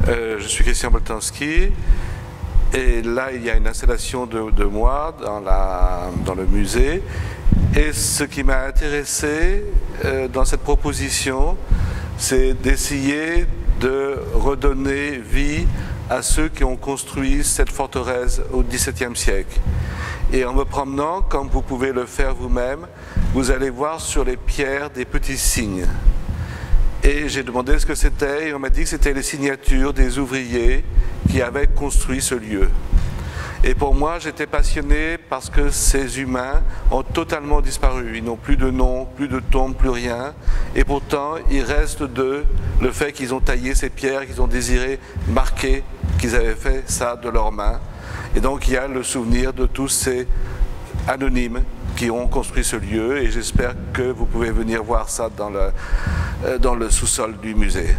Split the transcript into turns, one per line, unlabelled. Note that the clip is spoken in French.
Je suis Christian Boltanski et là il y a une installation de moi dans le musée. Et ce qui m'a intéressé dans cette proposition, c'est d'essayer de redonner vie à ceux qui ont construit cette forteresse au XVIIe siècle. Et en me promenant, comme vous pouvez le faire vous-même, vous allez voir sur les pierres des petits signes. Et j'ai demandé ce que c'était et on m'a dit que c'était les signatures des ouvriers qui avaient construit ce lieu. Et pour moi, j'étais passionné parce que ces humains ont totalement disparu. Ils n'ont plus de nom, plus de tombe, plus rien. Et pourtant, il reste d'eux le fait qu'ils ont taillé ces pierres, qu'ils ont désiré marquer qu'ils avaient fait ça de leurs mains. Et donc, il y a le souvenir de tous ces anonymes qui ont construit ce lieu. Et j'espère que vous pouvez venir voir ça dans le sous-sol du musée.